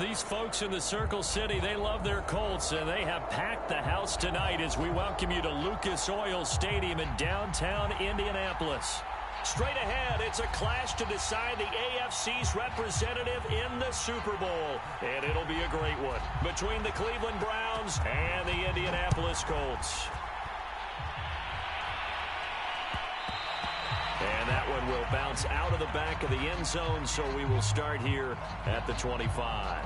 These folks in the Circle City, they love their Colts, and they have packed the house tonight as we welcome you to Lucas Oil Stadium in downtown Indianapolis. Straight ahead, it's a clash to decide the AFC's representative in the Super Bowl. And it'll be a great one between the Cleveland Browns and the Indianapolis Colts. And that one will bounce out of the back of the end zone, so we will start here at the 25.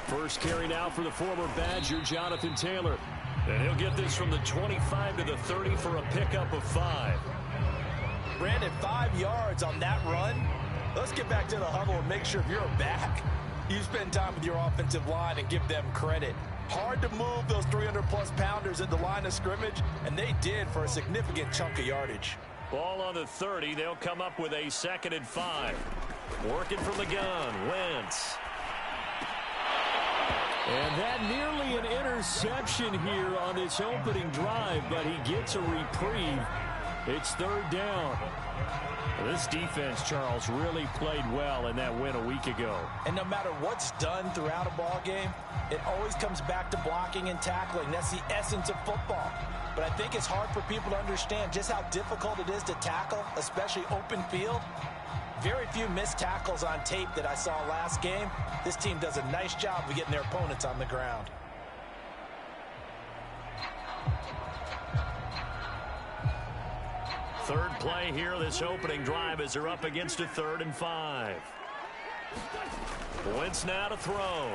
First carry now for the former Badger, Jonathan Taylor. And he'll get this from the 25 to the 30 for a pickup of 5. Brandon, 5 yards on that run. Let's get back to the huddle and make sure if you're a back, you spend time with your offensive line and give them credit. Hard to move those 300-plus pounders at the line of scrimmage, and they did for a significant chunk of yardage. Ball on the 30. They'll come up with a 2nd and 5. Working from the gun, Wentz. And that nearly an interception here on this opening drive, but he gets a reprieve. It's 3rd down. This defense, Charles, really played well in that win a week ago. And no matter what's done throughout a ball game, it always comes back to blocking and tackling. That's the essence of football. But I think it's hard for people to understand just how difficult it is to tackle, especially open field. Very few missed tackles on tape that I saw last game. This team does a nice job of getting their opponents on the ground. Third play here, this opening drive, as they're up against a 3rd and 5. Wentz now to throw.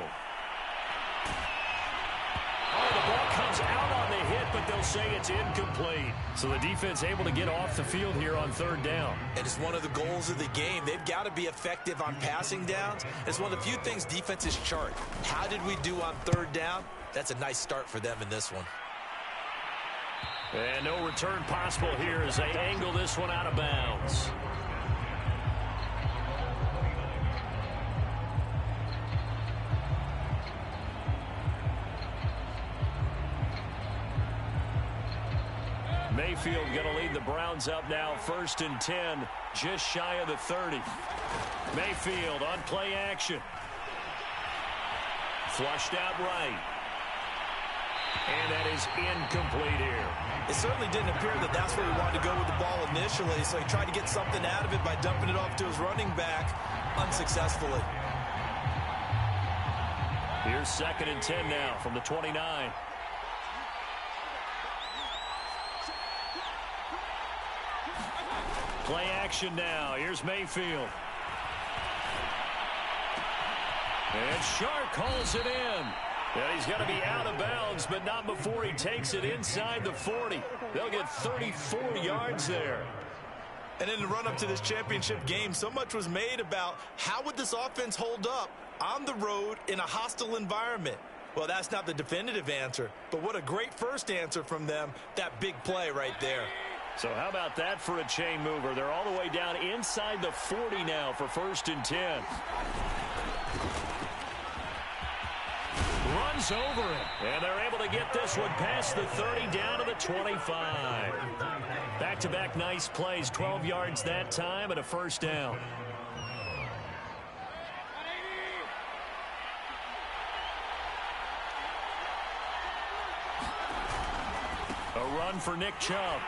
Oh, the ball comes out on the hit, but they'll say it's incomplete. So the defense able to get off the field here on 3rd down. And it's one of the goals of the game. They've got to be effective on passing downs. It's one of the few things defenses chart. How did we do on 3rd down? That's a nice start for them in this one. And no return possible here as they angle this one out of bounds. Mayfield going to lead the Browns up now, 1st and 10, just shy of the 30. Mayfield on play action. Flushed out right. And that is incomplete here. It certainly didn't appear that that's where he wanted to go with the ball initially, so he tried to get something out of it by dumping it off to his running back unsuccessfully. Here's 2nd and 10 now from the 29. Play action now. Here's Mayfield. And Shark calls it in. And he's got to be out of bounds, but not before he takes it inside the 40. They'll get 34 yards there. And in the run-up to this championship game, so much was made about how would this offense hold up on the road in a hostile environment. Well, that's not the definitive answer, but what a great first answer from them, that big play right there. So how about that for a chain mover? They're all the way down inside the 40 now for 1st and 10. Runs over it, and they're able to get this one past the 30 down to the 25. Back-to-back nice plays, 12 yards that time and a 1st down. A run for Nick Chubb.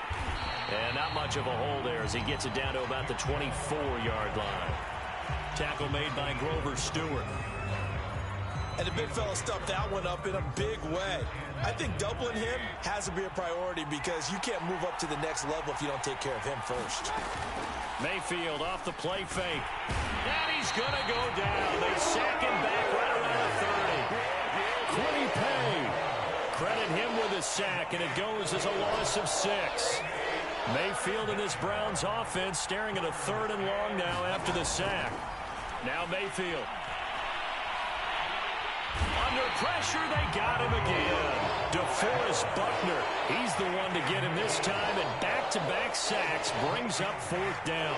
And not much of a hole there as he gets it down to about the 24-yard line. Tackle made by Grover Stewart. And the big fella stuffed that one up in a big way. I think doubling him has to be a priority because you can't move up to the next level if you don't take care of him first. Mayfield off the play fake. And he's going to go down. They sack him back right around the 30. Quiddy Pay. Credit him with a sack, and it goes as a loss of 6. Mayfield and this Browns offense staring at a 3rd and long now after the sack. Now Mayfield. Under pressure, they got him again. DeForest Buckner, he's the one to get him this time, and back-to-back sacks brings up 4th down.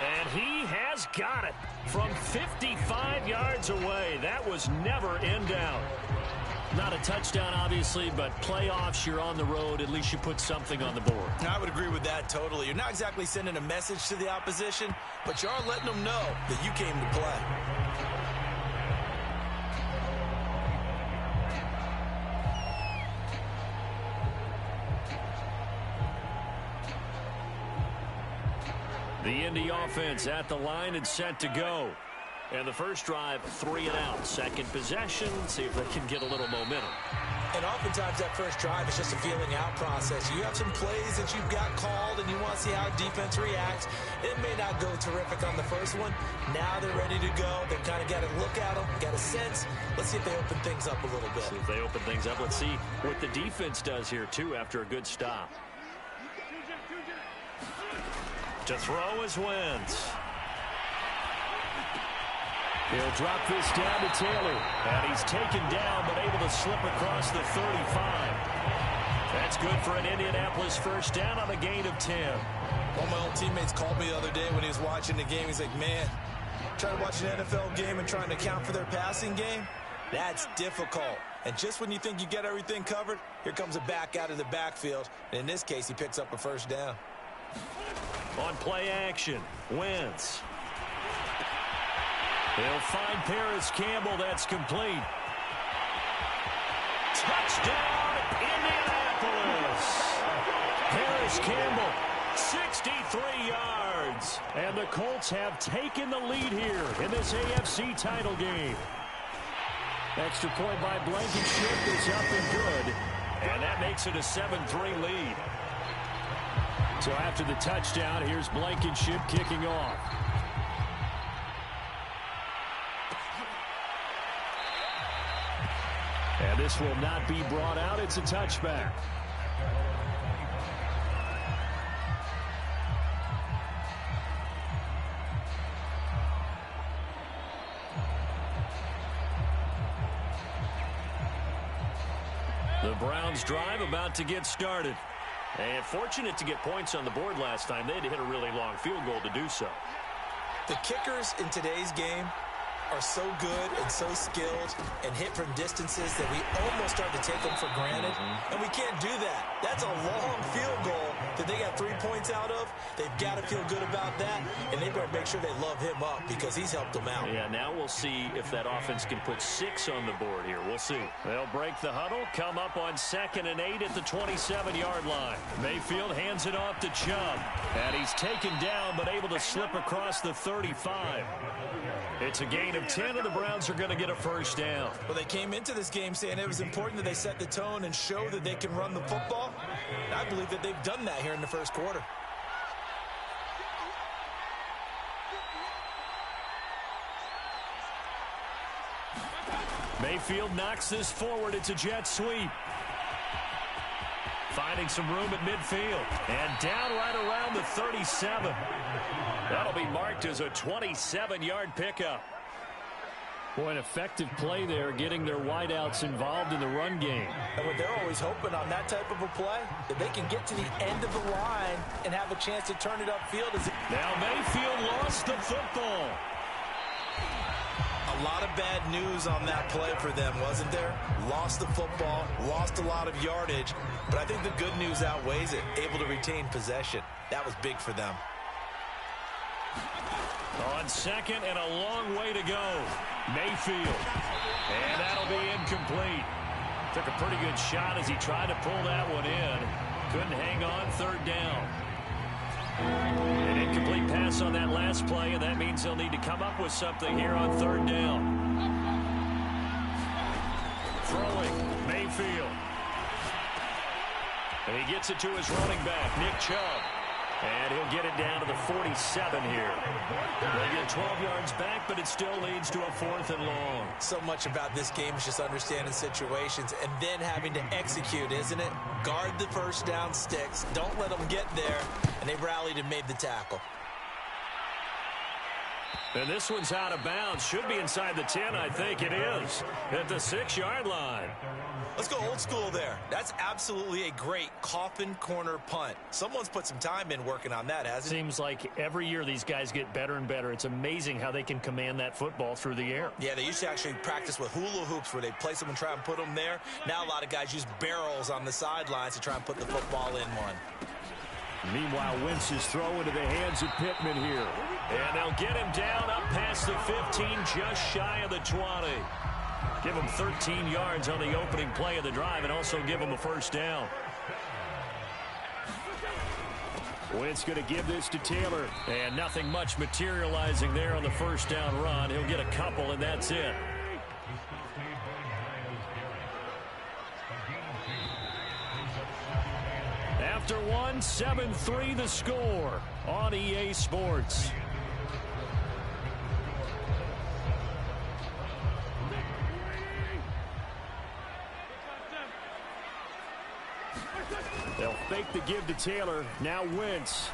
And he has got it from 55 yards away. That was never in doubt. Not a touchdown, obviously, but playoffs, you're on the road. At least you put something on the board. I would agree with that totally. You're not exactly sending a message to the opposition, but you are letting them know that you came to play. The Indy offense at the line and set to go. And the first drive, 3 and out. Second possession, see if they can get a little momentum. And oftentimes that first drive is just a feeling out process. You have some plays that you've got called and you want to see how defense reacts. It may not go terrific on the first one. Now they're ready to go. They've kind of got to look at them, got a sense. Let's see if they open things up a little bit. See if they open things up. Let's see what the defense does here, too, after a good stop. To throw is Wentz. He'll drop this down to Taylor. And he's taken down, but able to slip across the 35. That's good for an Indianapolis first down on a gain of 10. One of my old teammates called me the other day when he was watching the game. He's like, man, trying to watch an NFL game and trying to account for their passing game, that's difficult. And just when you think you get everything covered, here comes a back out of the backfield. And in this case, he picks up a first down. On play action, Wentz. He'll find Paris Campbell. That's complete. Touchdown, Indianapolis. Paris Campbell, 63 yards. And the Colts have taken the lead here in this AFC title game. Extra point by Blankenship is up and good. And that makes it a 7-3 lead. So after the touchdown, here's Blankenship kicking off. And this will not be brought out. It's a touchback. The Browns drive about to get started. And fortunate to get points on the board last time. They had to hit a really long field goal to do so. The kickers in today's game are so good and so skilled and hit from distances that we almost start to take them for granted. And we can't do that. That's a long field goal that they got 3 points out of. They've got to feel good about that, and they better make sure they love him up because he's helped them out. Yeah, now we'll see if that offense can put 6 on the board here. We'll see. They'll break the huddle, come up on 2nd and 8 at the 27-yard line. Mayfield hands it off to Chubb. And he's taken down but able to slip across the 35. It's a gain of 10, and the Browns are going to get a first down. Well, they came into this game saying it was important that they set the tone and show that they can run the football. And I believe that they've done that here in the first quarter. Mayfield knocks this forward. It's a jet sweep. Finding some room at midfield. And down right around the 37. That'll be marked as a 27-yard pickup. Boy, an effective play there, getting their wideouts involved in the run game. And what they're always hoping on that type of a play, that they can get to the end of the line and have a chance to turn it upfield. Now Mayfield lost the football. A lot of bad news on that play for them, wasn't there? Lost the football, lost a lot of yardage, but I think the good news outweighs it. Able to retain possession. That was big for them. On 2nd and a long way to go. Mayfield. And that'll be incomplete. Took a pretty good shot as he tried to pull that one in. Couldn't hang on, 3rd down. An incomplete pass on that last play, and that means they'll need to come up with something here on 3rd down. Throwing, Mayfield. And he gets it to his running back, Nick Chubb. And he'll get it down to the 47 here. They get 12 yards back, but it still leads to a 4th and long. So much about this game is just understanding situations and then having to execute, isn't it? Guard the first down sticks. Don't let them get there. And they rallied and made the tackle. And this one's out of bounds. Should be inside the 10, I think it is. At the 6-yard line. Let's go old school there. That's absolutely a great coffin corner punt. Someone's put some time in working on that, hasn't it? Seems like every year these guys get better and better. It's amazing how they can command that football through the air. Yeah, they used to actually practice with hula hoops where they place them and try and put them there. Now a lot of guys use barrels on the sidelines to try and put the football in one. Meanwhile, Wentz's throw into the hands of Pittman here. And they'll get him down up past the 15, just shy of the 20. Give him 13 yards on the opening play of the drive and also give him a first down. Wentz going to give this to Taylor. And nothing much materializing there on the first down run. He'll get a couple, and that's it. After one, 7-3 the score on EA Sports. They'll fake the give to Taylor. Now Wentz.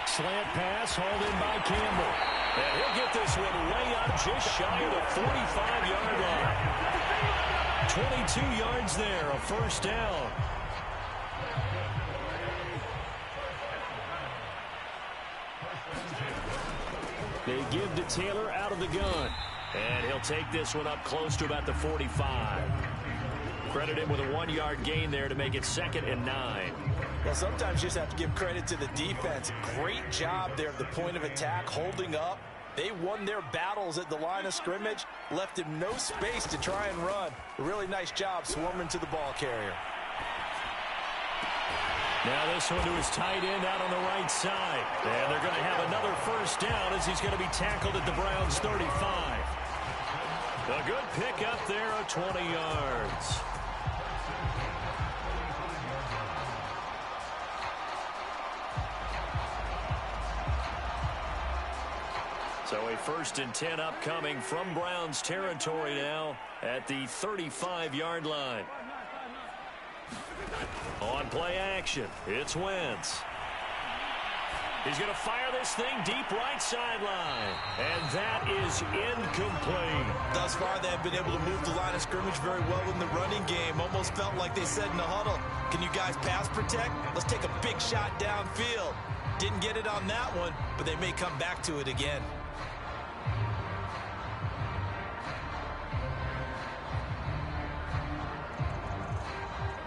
Slant pass hauled in by Campbell. And he'll get this one way up just shy of the 45-yard line. 22 yards there, a first down. They give to Taylor out of the gun. And he'll take this one up close to about the 45. Credit him with a 1-yard gain there to make it 2nd and 9. Well, sometimes you just have to give credit to the defense. Great job there at the point of attack, holding up. They won their battles at the line of scrimmage, left him no space to try and run. A really nice job swarming to the ball carrier. Now this one to his tight end out on the right side. And they're going to have another first down as he's going to be tackled at the Browns' 35. A good pick up there of 20 yards. So a 1st and 10 upcoming from Browns territory now at the 35-yard line. On play action, it's Wentz. He's going to fire this thing deep right sideline. And that is incomplete. Thus far, they have been able to move the line of scrimmage very well in the running game. Almost felt like they said in the huddle, can you guys pass protect? Let's take a big shot downfield. Didn't get it on that one, but they may come back to it again.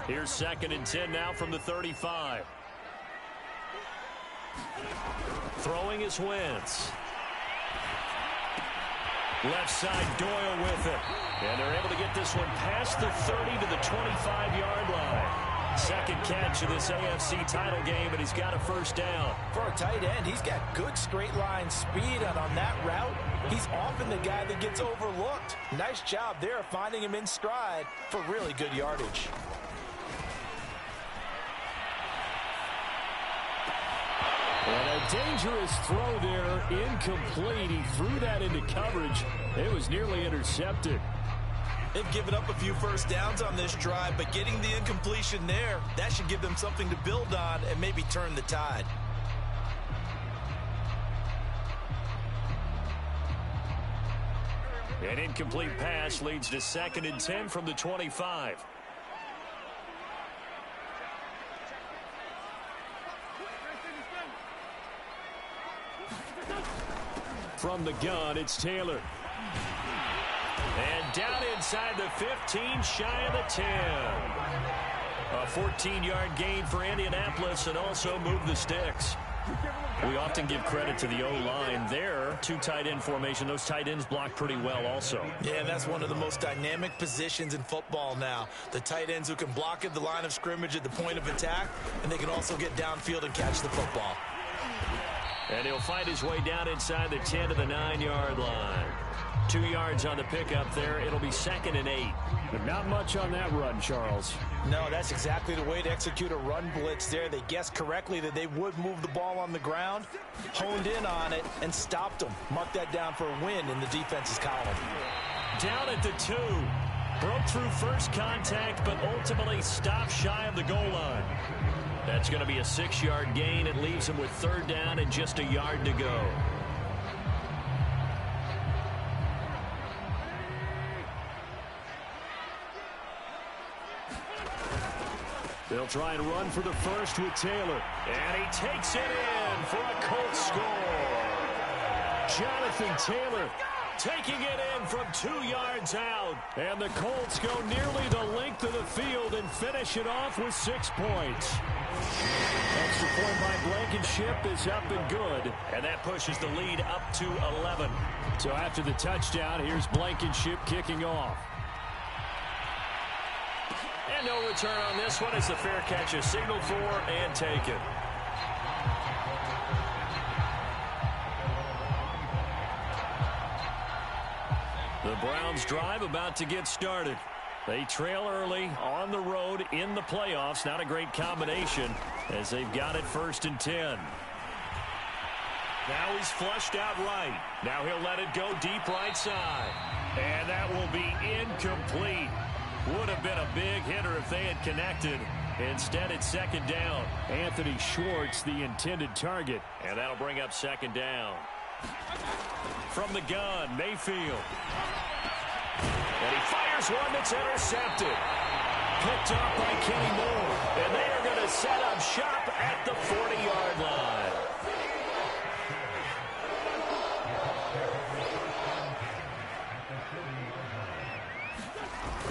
Here's 2nd and 10 now from the 35. Throwing is Wentz. Left side, Doyle with it. And they're able to get this one past the 30 to the 25-yard line. Second catch of this AFC title game, and he's got a first down. For a tight end, he's got good straight line speed, and on that route, he's often the guy that gets overlooked. Nice job there finding him in stride for really good yardage. And a dangerous throw there, incomplete. He threw that into coverage. It was nearly intercepted. They've given up a few first downs on this drive, but getting the incompletion there, that should give them something to build on and maybe turn the tide. An incomplete pass leads to 2nd and 10 from the 25. From the gun, it's Taylor. And down inside the 15, shy of the 10. A 14-yard gain for Indianapolis and also move the sticks. We often give credit to the O-line there. 2 tight end formation. Those tight ends block pretty well also. Yeah, that's one of the most dynamic positions in football now. The tight ends who can block at the line of scrimmage at the point of attack, and they can also get downfield and catch the football. And he'll fight his way down inside the 10 to the 9-yard line. 2 yards on the pickup there. It'll be 2nd and 8. But not much on that run, Charles. No, that's exactly the way to execute a run blitz there. They guessed correctly that they would move the ball on the ground, honed in on it, and stopped them. Mark that down for a win in the defense's column. Down at the 2. Broke through first contact, but ultimately stopped shy of the goal line. That's going to be a 6-yard gain. It leaves him with 3rd down and just a yard to go. They'll try and run for the first with Taylor. And he takes it in for a Colts score. Jonathan Taylor taking it in from 2 yards out. And the Colts go nearly the length of the field and finish it off with 6 points. Extra point by Blankenship is up and good. And that pushes the lead up to 11. So after the touchdown, here's Blankenship kicking off. And no return on this one as the fair catch is signaled for and taken. The Browns drive about to get started. They trail early on the road in the playoffs. Not a great combination as they've got it 1st and 10. Now he's flushed out right. Now he'll let it go deep right side. And that will be incomplete. Would have been a big hitter if they had connected. Instead, it's 2nd down. Anthony Schwartz, the intended target. And that'll bring up 2nd down. From the gun, Mayfield. And he fires one that's intercepted. Picked up by Kenny Moore. And they are going to set up shop at the 40-yard line.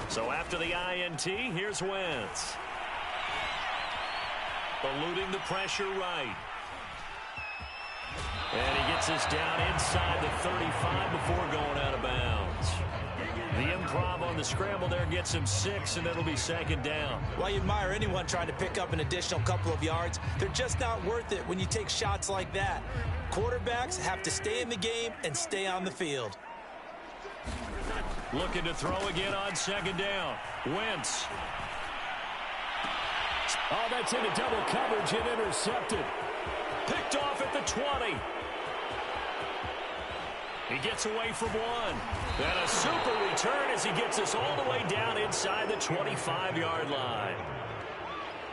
So after the INT, here's Wentz. Eluding the pressure right. And he gets us down inside the 35 before going out of bounds. The improv on the scramble there gets him 6, and it'll be 2nd down. Well, you admire anyone trying to pick up an additional couple of yards. They're just not worth it when you take shots like that. Quarterbacks have to stay in the game and stay on the field. Looking to throw again on 2nd down. Wentz. Oh, that's into double coverage and intercepted. Picked off at the 20. He gets away from one. And a super return as he gets us all the way down inside the 25-yard line.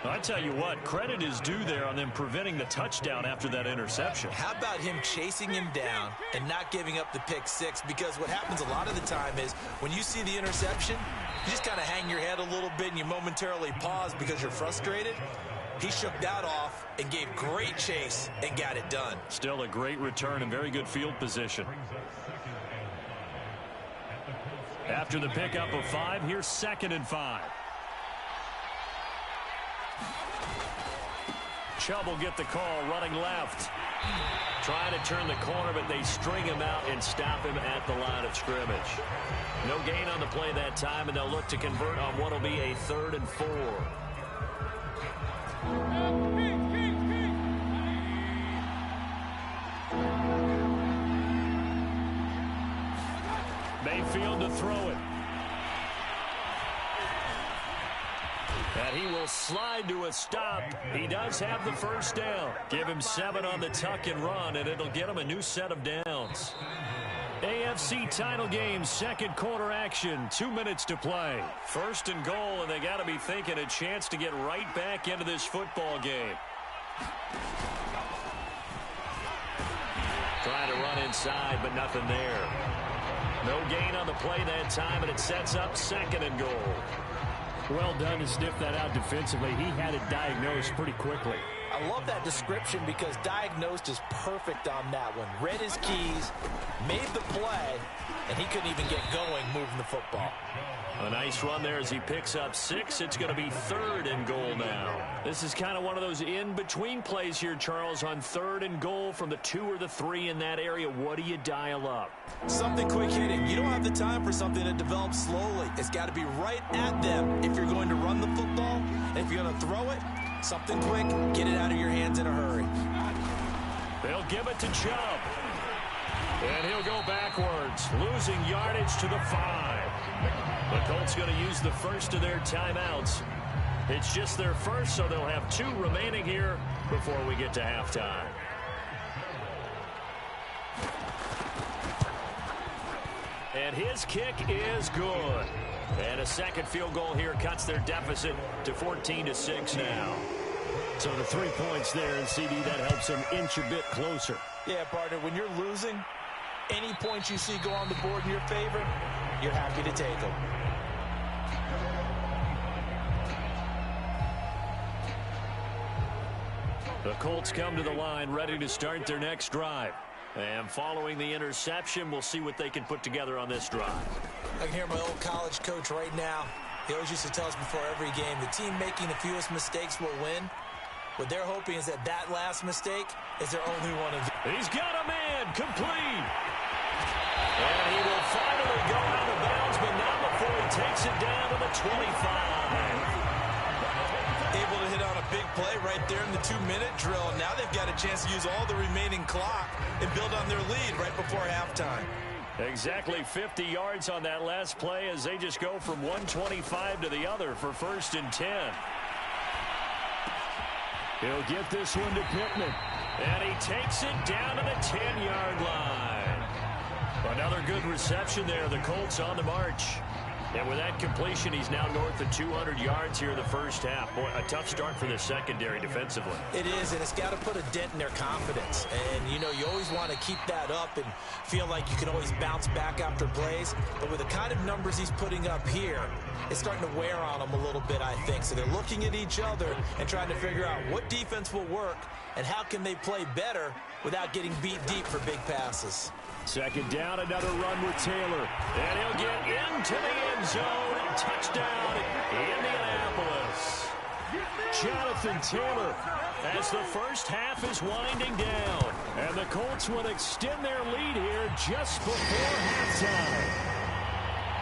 I tell you what, credit is due there on them preventing the touchdown after that interception. How about him chasing him down and not giving up the pick 6? Because what happens a lot of the time is when you see the interception, you just kind of hang your head a little bit and you momentarily pause because you're frustrated. He shook that off and gave great chase and got it done. Still a great return and very good field position. After the pickup of 5, here's 2nd and 5. Chubb will get the call running left. Trying to turn the corner, but they string him out and stop him at the line of scrimmage. No gain on the play that time, and they'll look to convert on what will be a 3rd and 4. Mayfield to throw it. And he will slide to a stop. He does have the 1st down. Give him 7 on the tuck and run, and it'll get him a new set of downs. AFC title game, 2nd quarter action, 2 minutes to play. 1st and goal, and they got to be thinking a chance to get right back into this football game. Trying to run inside, but nothing there. No gain on the play that time, and it sets up 2nd and goal. Well done to sniff that out defensively. He had it diagnosed pretty quickly. I love that description because diagnosed is perfect on that one. Read his keys, made the play, and he couldn't even get going moving the football. A nice run there as he picks up 6. It's going to be 3rd and goal now. This is kind of one of those in-between plays here, Charles, on 3rd and goal from the 2 or the 3 in that area. What do you dial up? Something quick hitting. You don't have the time for something that develops slowly. It's got to be right at them if you're going to run the football. And if you're going to throw it, something quick, get it out of your hands in a hurry. They'll give it to Chubb. And he'll go backwards, losing yardage to the 5. The Colts going to use the first of their timeouts. It's just their first, so they'll have 2 remaining here before we get to halftime. And his kick is good. And a 2nd field goal here cuts their deficit to 14-6 now. So the 3 points there, and CD, that helps them inch a bit closer. Yeah, partner, when you're losing, any points you see go on the board in your favor, you're happy to take them. The Colts come to the line ready to start their next drive. And following the interception, we'll see what they can put together on this drive. I can hear my old college coach right now. He always used to tell us before every game, the team making the fewest mistakes will win. What they're hoping is that that last mistake is their only one of them. He's got a man complete. And he will finally go out of bounds, but not before he takes it down to the 25. Able to hit on a big play right there in the 2-minute drill. Now they've got a chance to use all the remaining clock and build on their lead right before halftime. Exactly 50 yards on that last play as they just go from 125 to the other for 1st and 10. He'll get this one to Pittman. And he takes it down to the 10-yard line. Another good reception there. The Colts on the march. And with that completion, he's now north of 200 yards here in the first half. Boy, a tough start for the secondary defensively. It is, and it's got to put a dent in their confidence. And, you know, you always want to keep that up and feel like you can always bounce back after plays. But with the kind of numbers he's putting up here, it's starting to wear on them a little bit, I think. So they're looking at each other and trying to figure out what defense will work and how can they play better without getting beat deep for big passes. Second down, another run with Taylor. And he'll get into the end zone. Touchdown, Indianapolis. Jonathan Taylor as the first half is winding down. And the Colts will extend their lead here just before halftime.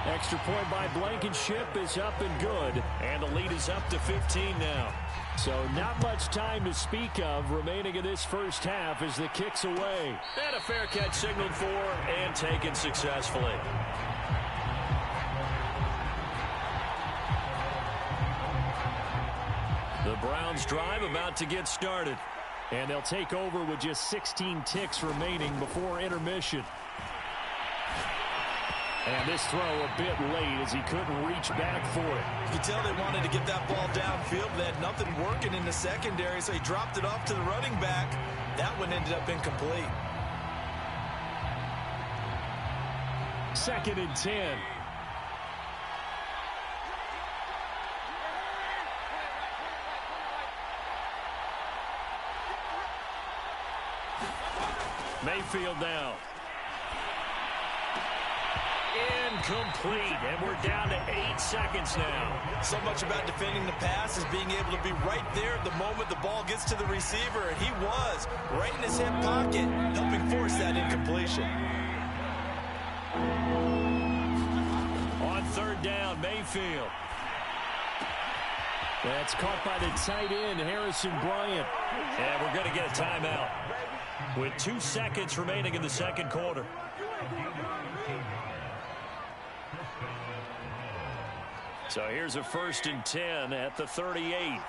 Extra point by Blankenship is up and good. And the lead is up to 15 now. So not much time to speak of remaining in this first half as the kick's away. And a fair catch signaled for and taken successfully. The Browns drive about to get started. And they'll take over with just 16 ticks remaining before intermission. And this throw a bit late as he couldn't reach back for it. You can tell they wanted to get that ball downfield. They had nothing working in the secondary, so he dropped it off to the running back. That one ended up incomplete. 2nd and 10. Mayfield now. Incomplete, and we're down to 8 seconds now. So much about defending the pass is being able to be right there at the moment the ball gets to the receiver, and he was right in his hip pocket, helping force that incompletion. On 3rd down, Mayfield. That's caught by the tight end, Harrison Bryant. And we're going to get a timeout with 2 seconds remaining in the second quarter. So here's a 1st and 10 at the 38.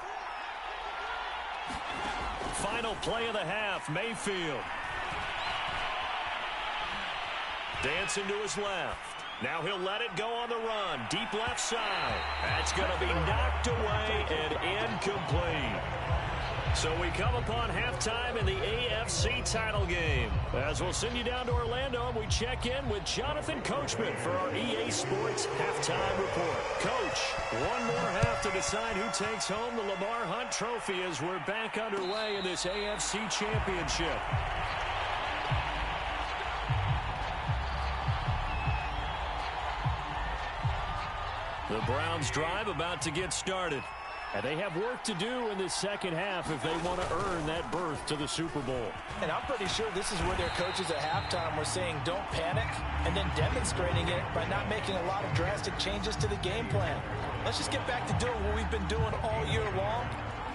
Final play of the half, Mayfield. Dancing to his left. Now he'll let it go on the run. Deep left side. That's going to be knocked away and incomplete. So we come upon halftime in the AFC title game. As we'll send you down to Orlando, and we check in with Jonathan Coachman for our EA Sports Halftime Report. Coach, one more half to decide who takes home the Lamar Hunt Trophy as we're back underway in this AFC Championship. The Browns drive about to get started. And they have work to do in this second half if they want to earn that berth to the Super Bowl. And I'm pretty sure this is where their coaches at halftime were saying don't panic, and then demonstrating it by not making a lot of drastic changes to the game plan. Let's just get back to doing what we've been doing all year long.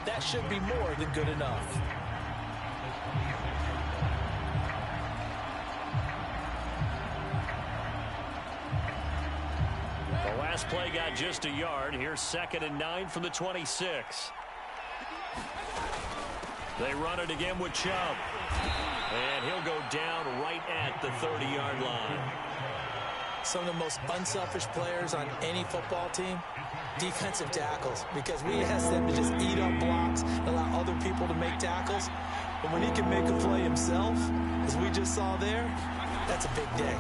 That should be more than good enough. The last play got just a yard. Here's 2nd and 9 from the 26. They run it again with Chubb. And he'll go down right at the 30-yard line. Some of the most unselfish players on any football team, defensive tackles, because we ask them to just eat up blocks and allow other people to make tackles. But when he can make a play himself, as we just saw there, that's a big day.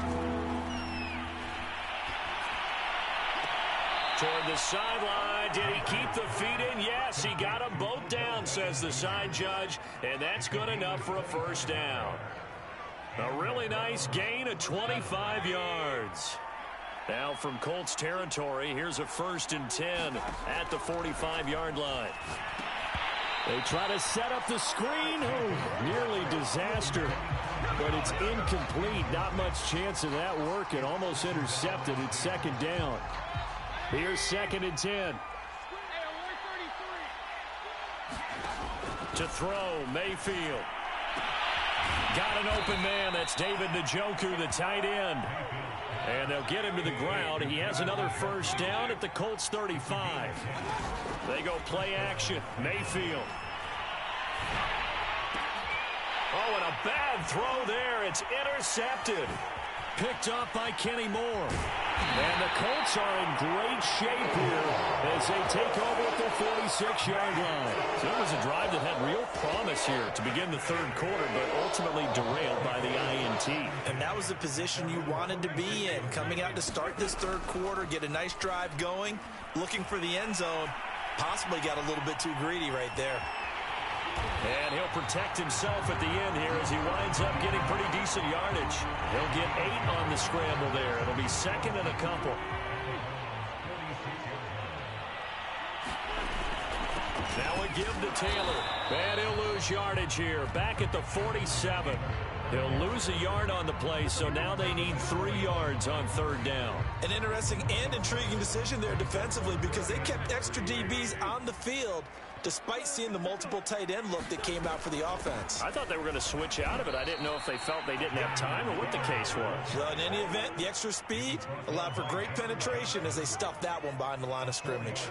Toward the sideline. Did he keep the feet in? Yes, he got them both down, says the side judge, and that's good enough for a first down. A really nice gain of 25 yards. Now from Colts territory, here's a 1st and 10 at the 45-yard line. They try to set up the screen. Oh, nearly disaster. But it's incomplete. Not much chance of that working. Almost intercepted. It's 2nd down. Here's 2nd and 10. To throw, Mayfield. Got an open man. That's David Njoku, the tight end. And they'll get him to the ground. He has another first down at the Colts 35. They go play action. Mayfield. Oh, and a bad throw there. It's intercepted. Picked off by Kenny Moore. And the Colts are in great shape here as they take over at the 46-yard line. So it was a drive that had real promise here to begin the 3rd quarter, but ultimately derailed by the INT. And that was the position you wanted to be in. Coming out to start this 3rd quarter, get a nice drive going, looking for the end zone. Possibly got a little bit too greedy right there. And he'll protect himself at the end here as he winds up getting pretty decent yardage. He'll get 8 on the scramble there. It'll be 2nd and a couple. Now a give to Taylor. And he'll lose yardage here. Back at the 47. He'll lose a yard on the play, so now they need 3 yards on 3rd down. An interesting and intriguing decision there defensively because they kept extra DBs on the field despite seeing the multiple tight end look that came out for the offense. I thought they were going to switch out of it. I didn't know if they felt they didn't have time or what the case was. Well, in any event, the extra speed allowed for great penetration as they stuffed that one behind the line of scrimmage.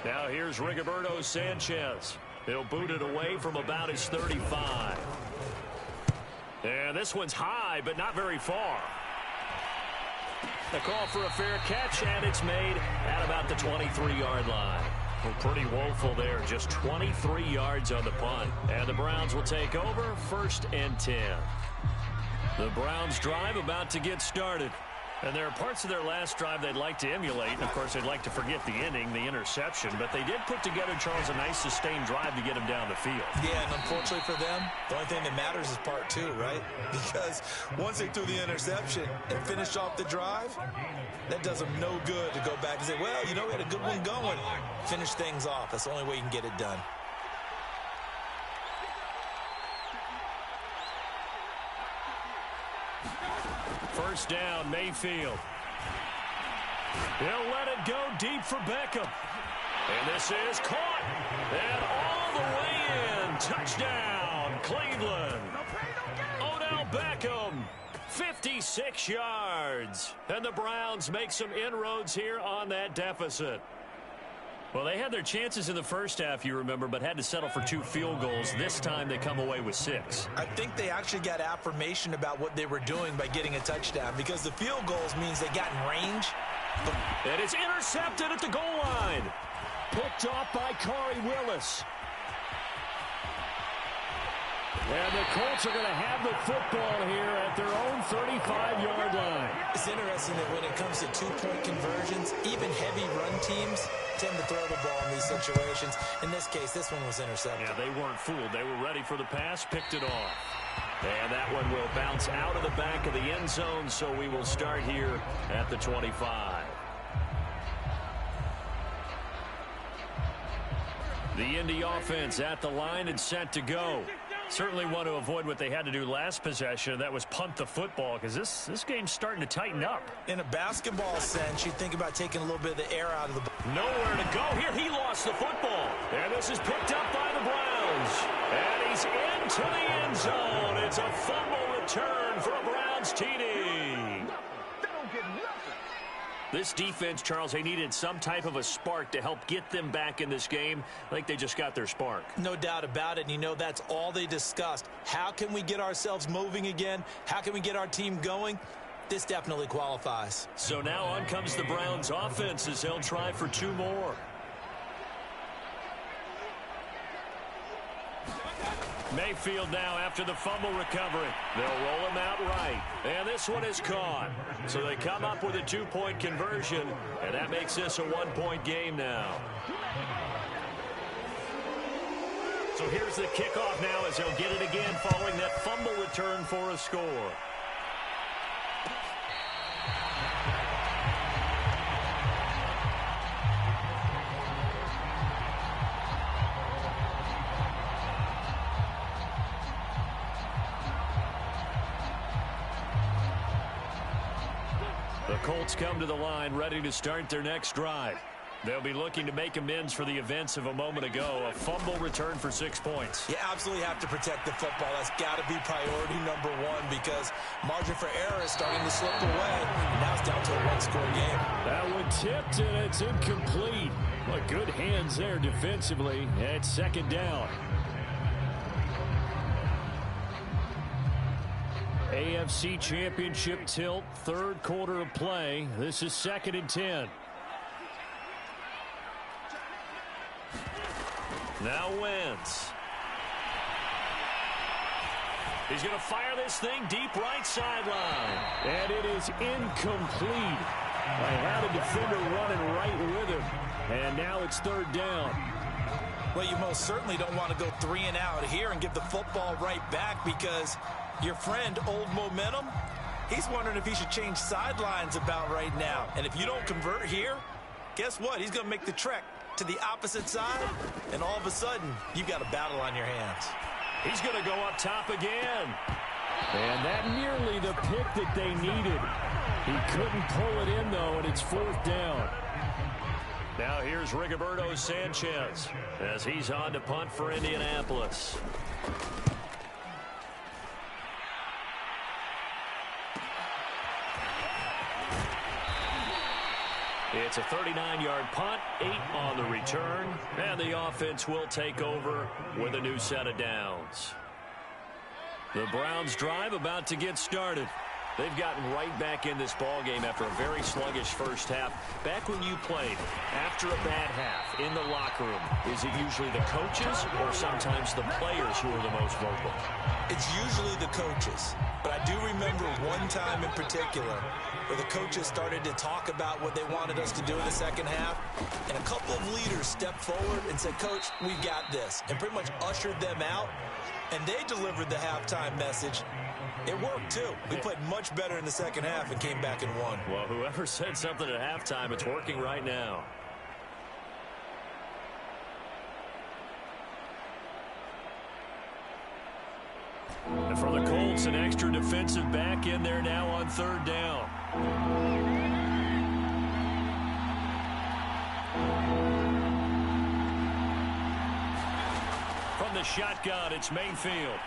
Now here's Rigoberto Sanchez. He'll boot it away from about his 35. And this one's high, but not very far. The call for a fair catch, and it's made at about the 23-yard line. Well, pretty woeful there. Just 23 yards on the punt. And the Browns will take over 1st and 10. The Browns drive about to get started. And there are parts of their last drive they'd like to emulate. And, of course, they'd like to forget the inning, the interception. But they did put together, Charles, a nice sustained drive to get them down the field. Yeah, and unfortunately for them, the only thing that matters is part 2, right? Because once they threw the interception and finished off the drive, that does them no good to go back and say, well, you know, we had a good one going. Finish things off. That's the only way you can get it done. First down, Mayfield. He'll let it go deep for Beckham. And this is caught. And all the way in. Touchdown, Cleveland. Odell Beckham, 56 yards. And the Browns make some inroads here on that deficit. Well, they had their chances in the first half, you remember, but had to settle for 2 field goals. This time they come away with 6. I think they actually got affirmation about what they were doing by getting a touchdown because the field goals means they got in range. And it's intercepted at the goal line. Picked off by Corey Willis. And the Colts are going to have the football here at their own 35-yard line. It's interesting that when it comes to 2-point conversions, even heavy run teams tend to throw the ball in these situations. In this case, this one was intercepted. Yeah, they weren't fooled. They were ready for the pass, picked it off. And that one will bounce out of the back of the end zone, so we will start here at the 25. The Indy offense at the line and set to go. Certainly want to avoid what they had to do last possession. That was punt the football because this game's starting to tighten up. In a basketball sense, you think about taking a little bit of the air out of the ball. Nowhere to go. Here he lost the football. And this is picked up by the Browns. And he's into the end zone. It's a fumble return for a Browns TD. This defense, Charles, they needed some type of a spark to help get them back in this game. I think they just got their spark. No doubt about it. And you know that's all they discussed. How can we get ourselves moving again? How can we get our team going? This definitely qualifies. So now on comes the Browns offense as they'll try for 2 more. Mayfield now after the fumble recovery. They'll roll him out right. And this one is caught. So they come up with a 2-point conversion, and that makes this a 1-point game now. So here's the kickoff now as they'll get it again following that fumble return for a score. The Colts come to the line ready to start their next drive. They'll be looking to make amends for the events of a moment ago. A fumble return for 6 points. You absolutely have to protect the football. That's got to be priority number one because margin for error is starting to slip away. And now it's down to a one-score game. That one tipped, and it's incomplete. Well, good hands there defensively. It's second down. AFC Championship tilt, third quarter of play. This is 2nd and 10. Now Wentz. He's going to fire this thing deep right sideline. And it is incomplete. I had a defender running right with him. And now it's third down. Well, you most certainly don't want to go 3 and out here and give the football right back because your friend, Old Momentum, he's wondering if he should change sidelines about right now. And if you don't convert here, guess what? He's going to make the trek to the opposite side, and all of a sudden, you've got a battle on your hands. He's going to go up top again. And that nearly the pick that they needed. He couldn't pull it in, though, and it's fourth down. Now here's Rigoberto Sanchez as he's on to punt for Indianapolis. It's a 39-yard punt, 8 on the return, and the offense will take over with a new set of downs. The Browns drive about to get started. They've gotten right back in this ballgame after a very sluggish first half. Back when you played, after a bad half in the locker room, is it usually the coaches or sometimes the players who are the most vocal? It's usually the coaches. But I do remember one time in particular where the coaches started to talk about what they wanted us to do in the second half. And a couple of leaders stepped forward and said, "Coach, we've got this." And pretty much ushered them out. And they delivered the halftime message. It worked, too. We played much better in the second half and came back and won. Well, whoever said something at halftime, it's working right now. And for the Colts, an extra defensive back in there now on third down. From the shotgun, it's Mayfield.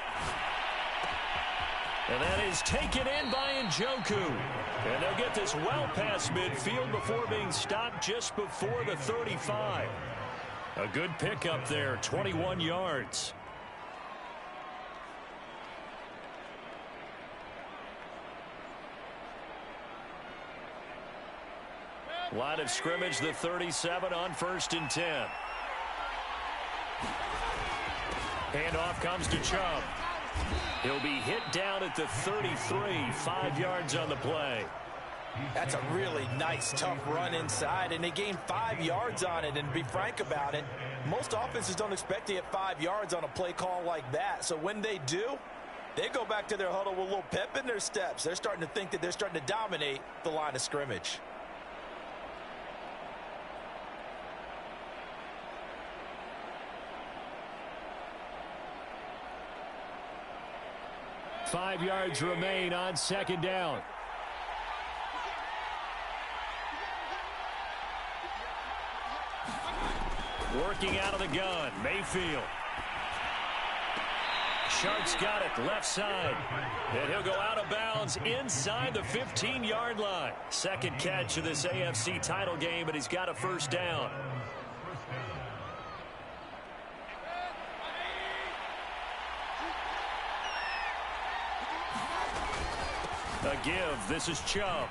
And that is taken in by Njoku. And they'll get this well past midfield before being stopped just before the 35. A good pickup there, 21 yards. Line of scrimmage, the 37 on 1st and 10. Handoff comes to Chubb. He'll be hit down at the 33, 5 yards on the play. That's a really nice, tough run inside, and they gained 5 yards on it. And to be frank about it, most offenses don't expect to get 5 yards on a play call like that. So when they do, they go back to their huddle with a little pep in their steps. They're starting to think that they're starting to dominate the line of scrimmage. Five yards remain on second down. Working out of the gun, Mayfield. Shark's got it, left side. And he'll go out of bounds inside the 15-yard line. Second catch of this AFC title game, but he's got a first down. A give. This is Chubb.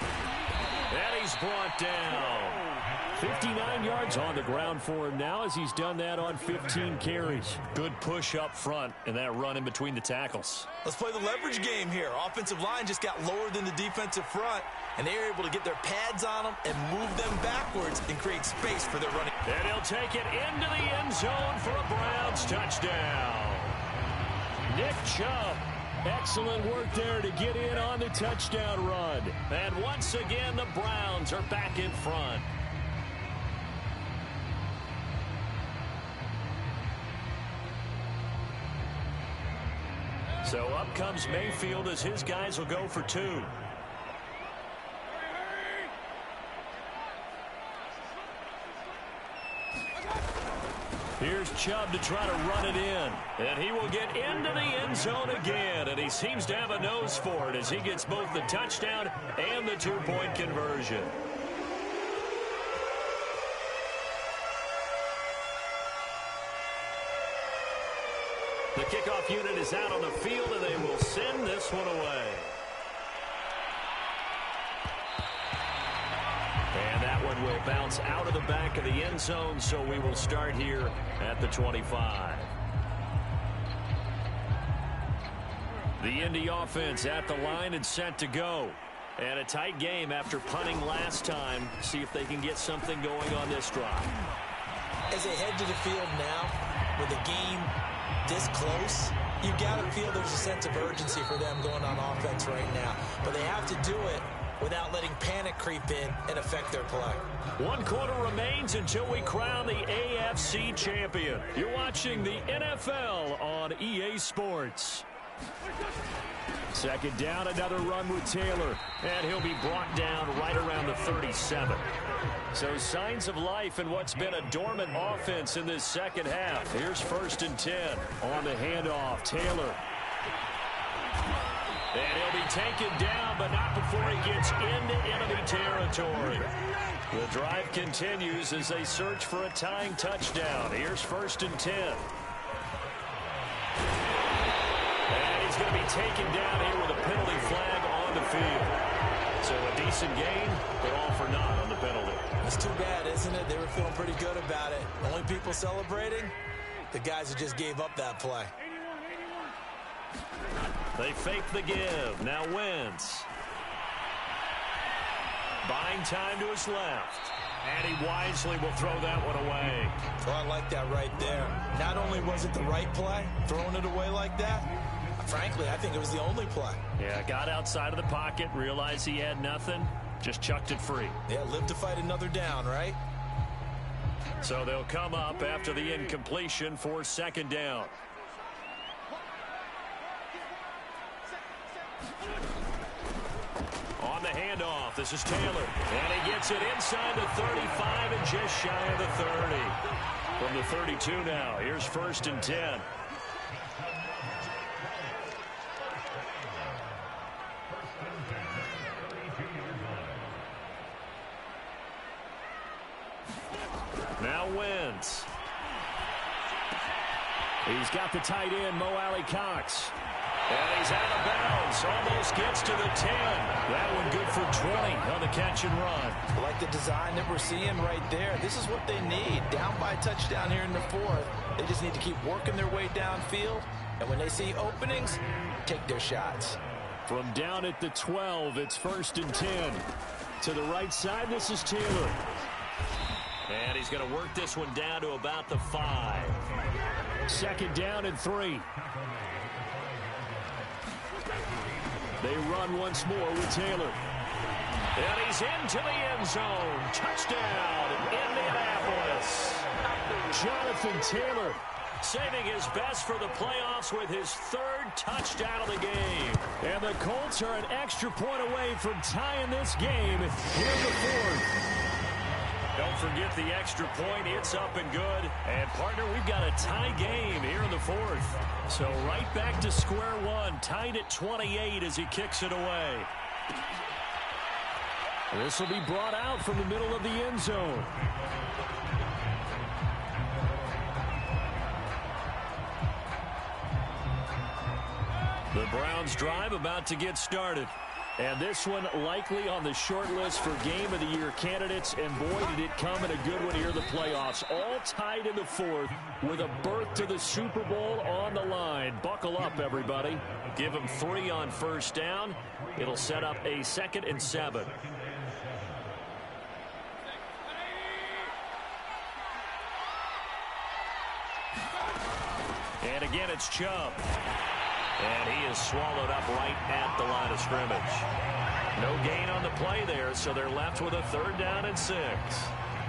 And he's brought down. 59 yards on the ground for him now as he's done that on 15 carries. Good push up front and that run in between the tackles. Let's play the leverage game here. Offensive line just got lower than the defensive front, and they were able to get their pads on them and move them backwards and create space for their running. And he'll take it into the end zone for a Browns touchdown. Nick Chubb. Excellent work there to get in on the touchdown run. And once again, the Browns are back in front. So up comes Mayfield as his guys will go for 2. Here's Chubb to try to run it in. And he will get into the end zone again. And he seems to have a nose for it as he gets both the touchdown and the 2-point conversion. The kickoff unit is out on the field, and they will send this one away. And that one will bounce out of the back of the end zone, so we will start here at the 25. The Indy offense at the line and set to go. And a tight game after punting last time. See if they can get something going on this drive. As they head to the field now, with the game this close, you got to feel there's a sense of urgency for them going on offense right now. But they have to do it without letting panic creep in and affect their play. 1 quarter remains until we crown the AFC champion. You're watching the NFL on EA Sports. Second down, another run with Taylor. And he'll be brought down right around the 37. So signs of life in what's been a dormant offense in this second half. Here's 1st and 10. On the handoff, Taylor. And he'll be taken down, but not before he gets into enemy territory. The drive continues as they search for a tying touchdown. Here's 1st and 10. And he's going to be taken down here with a penalty flag on the field. So a decent gain, but all for naught on the penalty. It's too bad, isn't it? They were feeling pretty good about it. Only people celebrating, the guys who just gave up that play. They fake the give. Now Wentz. Buying time to his left. And he wisely will throw that one away. Well, I like that right there. Not only was it the right play, throwing it away like that, frankly, I think it was the only play. Yeah, got outside of the pocket, realized he had nothing, just chucked it free. Yeah, live to fight another down, right? So they'll come up after the incompletion for 2nd down. On the handoff, this is Taylor. And he gets it inside the 35 and just shy of the 30. From the 32 now, here's 1st and 10. Now Wentz. He's got the tight end, Mo Alley-Cox. And he's out of bounds. Almost gets to the 10. That one good for 20 on the catch and run. I like the design that we're seeing right there. This is what they need. Down by a touchdown here in the 4th. They just need to keep working their way downfield. And when they see openings, take their shots. From down at the 12, it's 1st and 10. To the right side, this is Taylor. And he's going to work this one down to about the 5. 2nd down and 3. They run once more with Taylor. And he's into the end zone. Touchdown, Indianapolis. Jonathan Taylor saving his best for the playoffs with his 3rd touchdown of the game. And the Colts are an extra point away from tying this game here in the 4th. Don't forget the extra point. It's up and good. And, partner, we've got a tie game here in the 4th. So right back to square one. Tied at 28 as he kicks it away. This will be brought out from the middle of the end zone. The Browns drive about to get started. And this one likely on the short list for Game of the Year candidates. And boy, did it come in a good one here in the playoffs. All tied in the fourth with a berth to the Super Bowl on the line. Buckle up, everybody. Give them 3 on first down. It'll set up a 2nd and 7. And again, it's Chubb. And he is swallowed up right at the line of scrimmage. No gain on the play there, so they're left with a 3rd down and 6.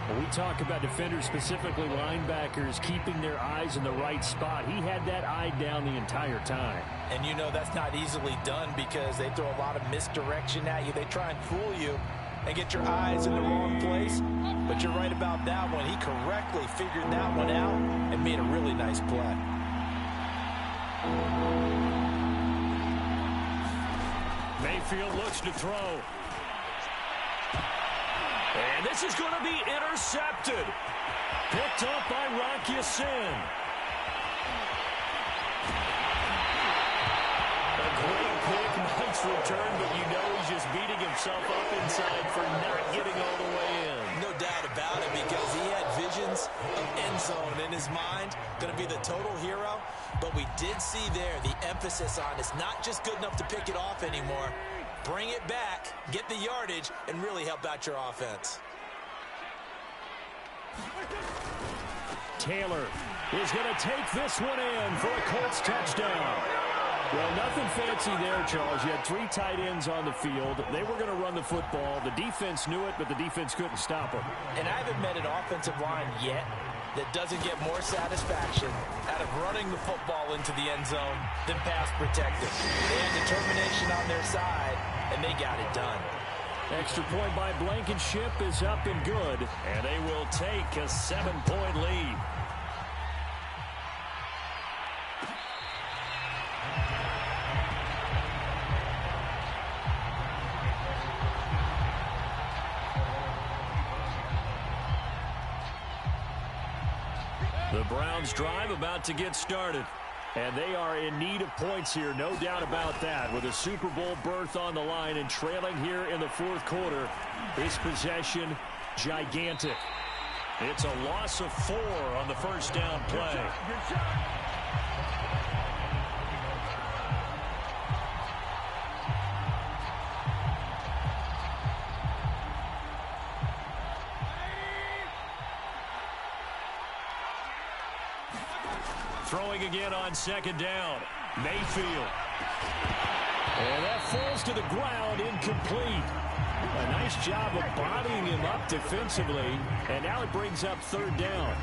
When we talk about defenders, specifically linebackers, keeping their eyes in the right spot, he had that eye down the entire time. And you know that's not easily done because they throw a lot of misdirection at you. They try and fool you and get your eyes in the wrong place. But you're right about that one. He correctly figured that one out and made a really nice play. Mayfield looks to throw. And this is going to be intercepted. Picked up by Rocky Sin. A great pick, nice return, but you know he's just beating himself up inside for not getting all the way in. No doubt about it, because he had visions of end zone in his mind. Going to be the total hero. But we did see there the emphasis on it's not just good enough to pick it off anymore. Bring it back, get the yardage, and really help out your offense. Taylor is going to take this one in for a Colts touchdown. Well, nothing fancy there, Charles. You had 3 tight ends on the field. They were going to run the football. The defense knew it, but the defense couldn't stop them. And I haven't met an offensive line yet that doesn't get more satisfaction out of running the football into the end zone than pass protecting. They had determination on their side, and they got it done. Extra point by Blankenship is up and good, and they will take a 7-point lead. The Browns drive about to get started. And they are in need of points here, no doubt about that. With a Super Bowl berth on the line and trailing here in the 4th quarter, this possession gigantic. It's a loss of 4 on the first down play. Throwing again on 2nd down. Mayfield. And that falls to the ground, incomplete. A nice job of bodying him up defensively. And now it brings up 3rd down.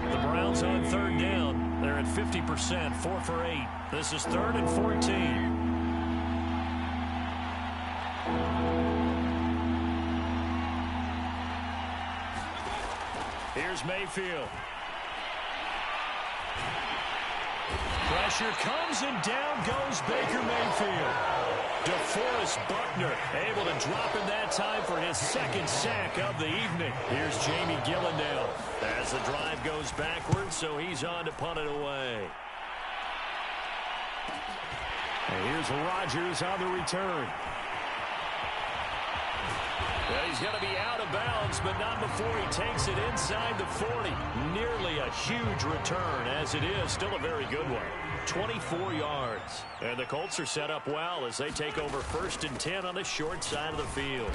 The Browns on 3rd down. They're at 50%, 4 for 8. This is 3rd and 14. Here's Mayfield. Pressure comes, and down goes Baker Mayfield. DeForest Buckner able to drop in that time for his 2nd sack of the evening. Here's Jamie Gillandale as the drive goes backwards, so he's on to punt it away. And here's Rodgers on the return. And he's going to be out of bounds, but not before he takes it inside the 40. Nearly a huge return, as it is. Still a very good one. 24 yards. And the Colts are set up well as they take over 1st and 10 on the short side of the field.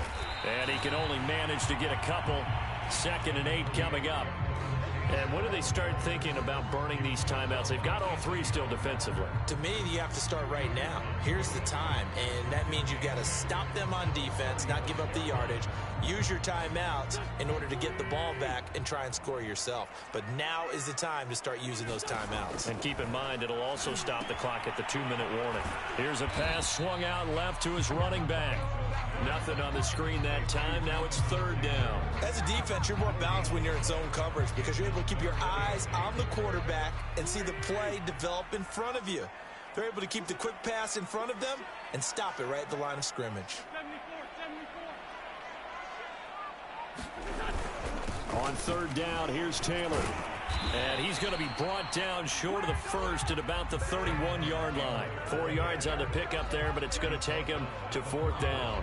And he can only manage to get a couple. 2nd and 8 coming up. And when do they start thinking about burning these timeouts? They've got all 3 still defensively. To me, you have to start right now. Here's the time, and that means you've got to stop them on defense, not give up the yardage, use your timeouts in order to get the ball back and try and score yourself. But now is the time to start using those timeouts. And keep in mind, it'll also stop the clock at the 2-minute warning. Here's a pass swung out left to his running back. Nothing on the screen that time. Now it's 3rd down. As a defense, you're more balanced when you're in zone coverage because you're able to keep your eyes on the quarterback and see the play develop in front of you. They're able to keep the quick pass in front of them and stop it right at the line of scrimmage. On 3rd down, here's Taylor. And he's going to be brought down short of the first at about the 31-yard line. 4 yards on the pickup there, but it's going to take him to 4th down.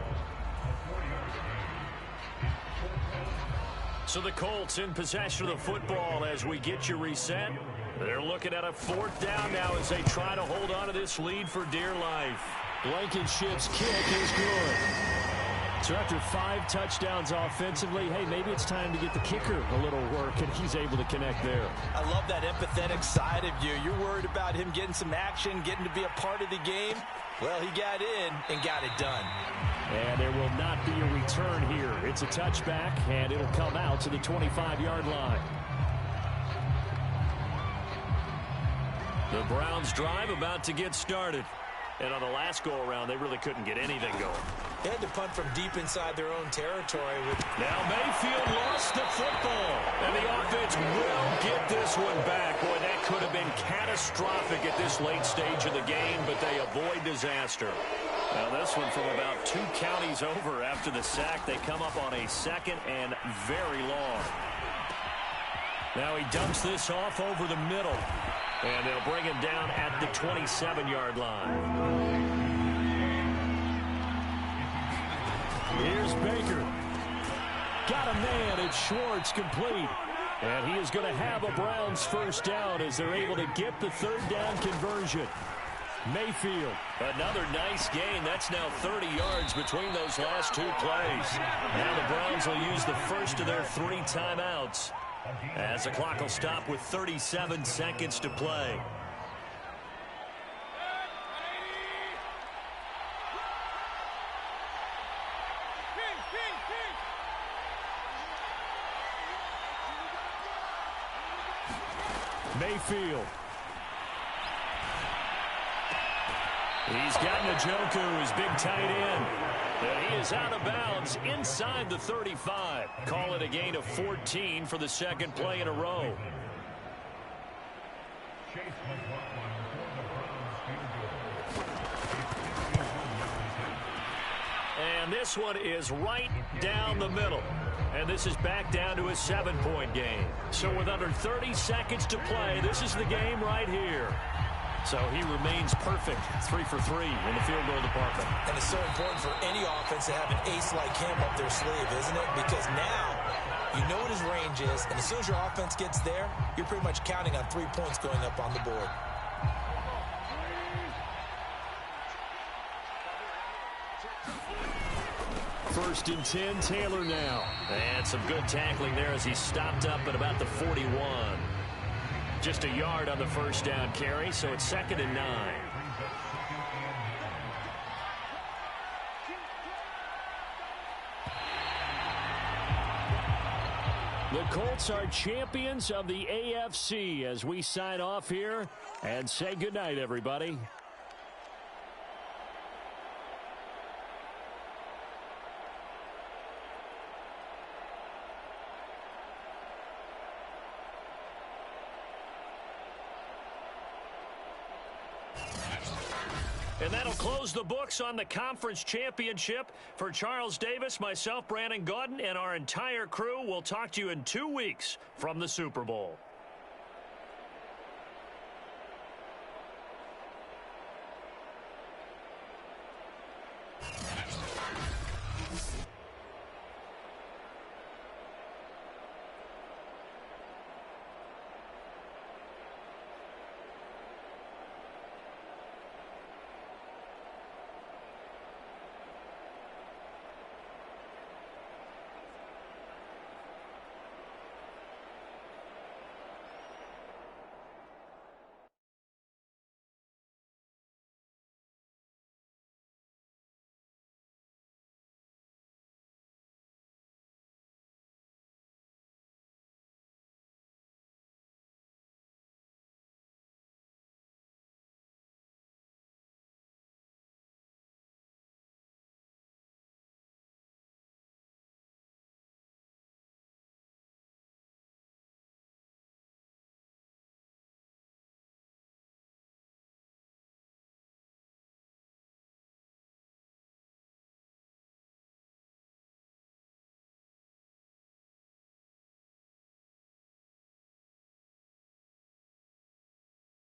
So the Colts in possession of the football as we get you reset. They're looking at a 4th down now as they try to hold on to this lead for dear life. Blankenship's kick is good. So after 5 touchdowns offensively, hey, maybe it's time to get the kicker a little work, and he's able to connect there. I love that empathetic side of you. You're worried about him getting some action, getting to be a part of the game. Well, he got in and got it done. And there will not be a return here. It's a touchback, and it'll come out to the 25-yard line. The Browns drive about to get started. And on the last go-around, they really couldn't get anything going. They had to punt from deep inside their own territory. Now Mayfield lost the football. And the offense will get this one back. Boy, that could have been catastrophic at this late stage of the game, but they avoid disaster. Now this one from about 2 counties over after the sack. They come up on a 2nd and very long. Now he dumps this off over the middle. And they'll bring him down at the 27-yard line. Here's Baker. Got a man. It's Schwartz complete. And he is going to have a Browns 1st down as they're able to get the 3rd down conversion. Mayfield. Another nice gain. That's now 30 yards between those last 2 plays. Now the Browns will use the first of their 3 timeouts, as the clock will stop with 37 seconds to play. Mayfield. He's got Njoku, his big tight end. And he is out of bounds inside the 35. Call it a gain of 14 for the 2nd play in a row. And this one is right down the middle. And this is back down to a 7-point game. So with under 30 seconds to play, this is the game right here. So he remains perfect, 3 for 3 in the field goal department. And it's so important for any offense to have an ace like him up their sleeve, isn't it? Because now you know what his range is, and as soon as your offense gets there, you're pretty much counting on 3 points going up on the board. First and 10, Taylor now. And some good tackling there as he stopped up at about the 41. Just a yard on the 1st down carry, so it's 2nd and 9. The Colts are champions of the AFC as we sign off here and say goodnight, everybody. And that'll close the books on the conference championship. For Charles Davis, myself, Brandon Gaudin, and our entire crew, we'll talk to you in 2 weeks from the Super Bowl.